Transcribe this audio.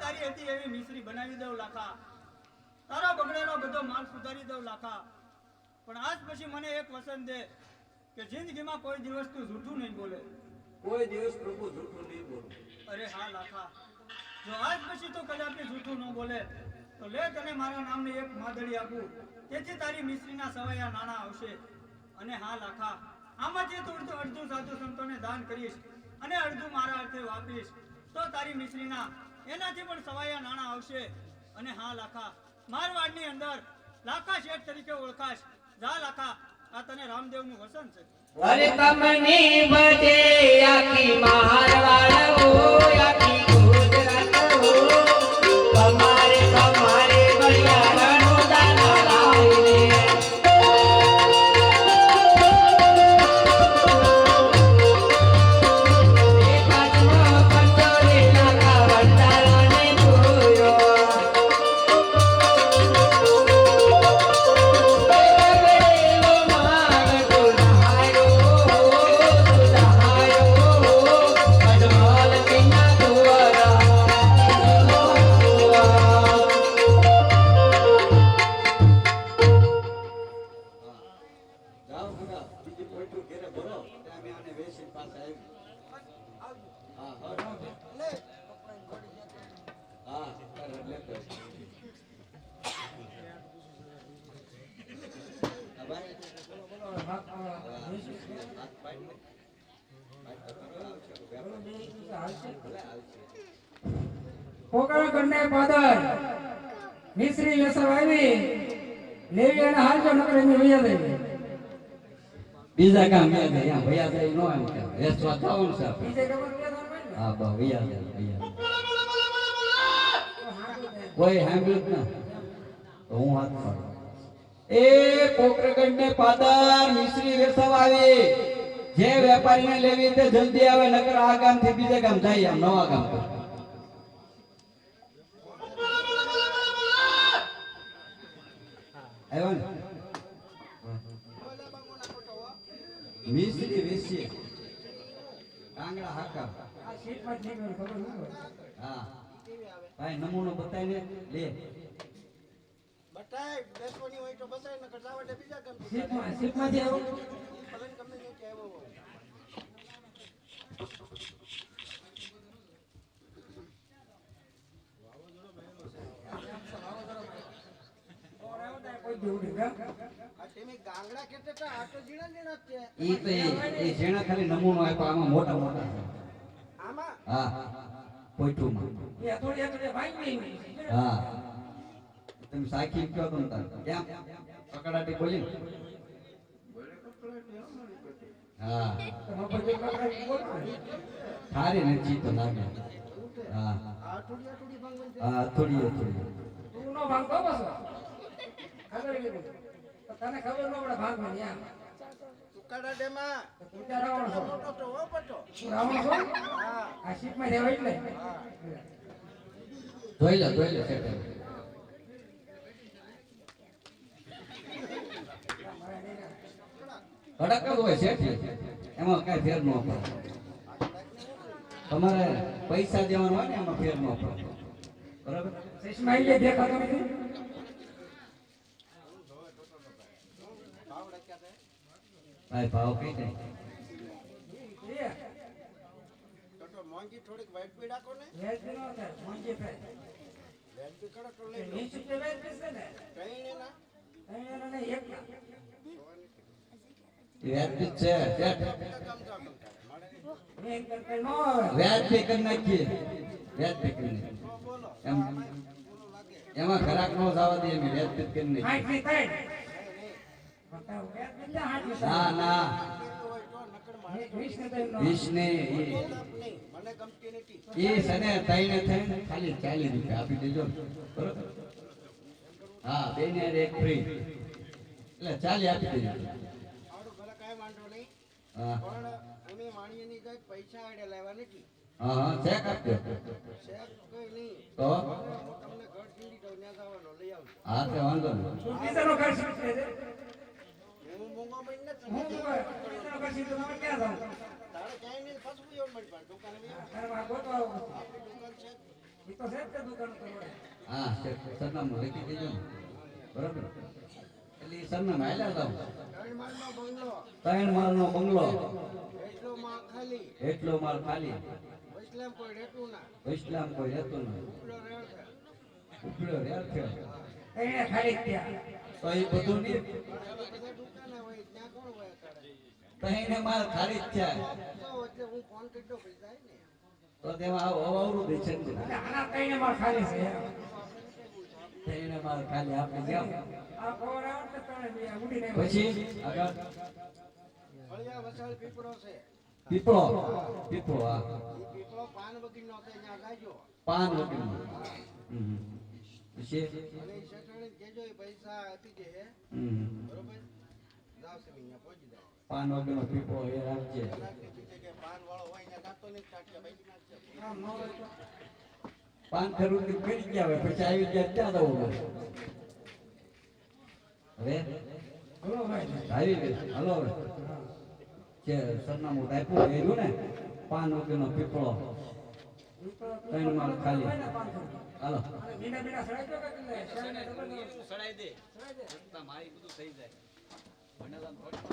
તારી હતી એવી મિશ્રી બનાવી દઉં લાખા, તારો બગડેલો બધો માલ સુધારી દઉં લાખા, પણ આજ પછી મને એક વચન દે કે જિંદગીમાં કોઈ દિવસ તું જૂઠું નહીં બોલે. કોઈ દિવસ પ્રભુ જૂઠું નહીં બોલે. અરે હા લાખા, જો આજ પછી તો કદાપી જૂઠું ન બોલે તો લે તને મારા નામની એક માદળી આપું, તેથી તારી મિશ્રીના સવાયા નાણાં આવશે. અને હા લાખા, આમાંથી તું અડધું સાધુ સંતોને દાન કરીશ અને અડધું મારા અર્થે વાપરીશ તો તારી મિશ્રીના એનાથી પણ સવાયા નાણાં આવશે. અને હા લાખા, મારવાડની અંદર લાખા શેઠ તરીકે ઓળખાશ. જા લાખા, આ તને રામદેવનું વસન છે. અરે તમને બજે આખી મારવાડ હો, આખી ગુજરાત હો, તમારે તમારે બળિયારનું દાન લાવીને કોકણ કન્ને પાદર મિશ્રી વેસવ આવી લેવી અને હાલજો નકર એમ વૈયા દે. બીજા કામ યાદ અહીંયા ભૈયા દે નો એમ કે વેચવા જાવું છે બીજે ખબર વૈયા દે. હા બા ભૈયા દે ભૈયા કોઈ સાંભળ્યું જ ના તો હું હાથ પાડું. એ પોકરગઢ ને પાદર મિશ્રી વેસવ આવી, જે વેપારીને લેવી તે જલ્દી આવે નકર આ ગામ થી બીજે ગામ જાય આમ નવા ગામ પર. આવ્યો ને મિશ્રી વેચી કાંગડા હાકા. આ સીટમાં જ નીકળ્યું ખબર ન હોય. હા ભાઈ નમૂનો બતાવીને લે. બટાઈ બેસવાની હોય તો બતાઈ નકર જાવડે બીજા કામ સીટમાંથી આવો. ભલે ગમે તે કે આવ્યો હોય. કોઈ જોડે કા આ તેમે ગાંગડા કેટલા આટો જીણા જીણા છે. ઈ તો એ જેણા ખાલી નમૂનો આપ્યો, આમાં મોટા મોટા છે. આમાં હા પોઈઠુંમાં. એ થોડી ભાઈ નહીં. હા તમે સાખી કયો તો તાર કેમ પકડાટી બોલી ને. હા થારી નથી તો લાગે. હા આ થોડી ભાંગવાની છે. હા થોડી થોડી તું નો ભાંગતો બસ ખબર નહીં તો તને ખબર ન પડે ભાંગવાની યાર. ઉકાડા ડેમાં તું ત્યાં રાવણ છો. મોટો તો હો પટો. તું રાવણ છો. હા આ સીટમાં રહેવા એટલે જોઈ લે સેટ. કડક જ હોય છે એમાં કઈ ફેર ન પડે. તમારે પૈસા દેવાનું હોય ને એમાં ફેર ન પડે. બરાબર સીટમાં એટલે દેખાતો નથી. ભાઈ ભાવ કઈ દે. તો મોંઘી થોડીક વાઈટ પીડા કોને વેજ નો થાય મોંઘી થાય. વેટ પી કરો તો લઈ લો. 20 રૂપિયા વેજ છે ને. કઈ ને ના અહીંયા ને એક ના. વ્યાજબી છે સેટ. કામ જાવ મળે એક કરતા નો આવે. વ્યાજબી કરી નાખીએ. વ્યાજબી કરી નાખીએ. બોલો એમ એમાં ઘરાક નો જવા દે એમ વ્યાજબી કરી નાખીએ. હાઈટ ની થાય. બતાવો વેજ કેટલા હાઈટ ની ના ના હોય તો નકર મારે 20 ને થાય નો. 20 ને નહીં મને ગમતી નથી. એ સને તઈને થઈને ખાલી 40 રૂપિયા આપી દેજો ને. બરોબર. હા બે ને એક ફ્રી એટલે 40 આપી દેજો. આવડું ભલે કાંઈ વાંધો નહીં હા પણ અમે માણીએની કઈ પૈસા આડે લાવ્યા નથી. હા હા ચેક આપજો. શેર કઈ નહીં તો તમને ઘર ચીંડી દઉં ત્યાં જવાનો લઈ આવજો. હા તે વાંધો નહીં. બીજાનો ખર્ચ છે. હું મોંઘો મહિને નથી. હું બીજાનો ખર્ચ તો તમે ક્યાં જાવ? તારે ક્યાંય નહીં ફસવું એવું મળી પણ દુકાને બી તારે માં ગોતવા આવો. આપણી દુકાન છે એ તો છે જ તે દુકાન ઉપર હોય. હા સરનામું લખી દેજો ને. બરાબર એટલે ઈ સરનામું હાલ્યા જાવ. 3 માળનો બંગલો એટલો માળ ખાલી ઇસ્લામ કોઈ રહેતું ના ઉપડ્યો રેર થયો એને ખાલી જ ત્યાં. તો એ બધું નહીં તઈને માલ ખાલી જ છે તો તેમાં અવાવરું દે છે ને. અને આના કઈને માર ખાલી છે એમ. તઈને માલ ખાલી આપણે જાવ આ પવન આવે ને તો તને ઉડી નહીં. પછી આગળ પીપળો પીપળો હા પાન વગરનો પછી પાન વગરનો પીપળો એ રાખજે. પાન ખરું કરી ગયા હોય પછી આવી ગયા ક્યાં જવું પડે? હવે બોલો ભાઈ. આવી ગયું હલો હવે જે સરનામું આપ્યું એનું ને પાન વગરનો પીપળો 3 માળ ખાલી હાલો બીના બીના સડાઈ દો કે એટલે શેરને ડબલ સડાઈ દે મારી બધું થઈ જાય ભણેલા થોડી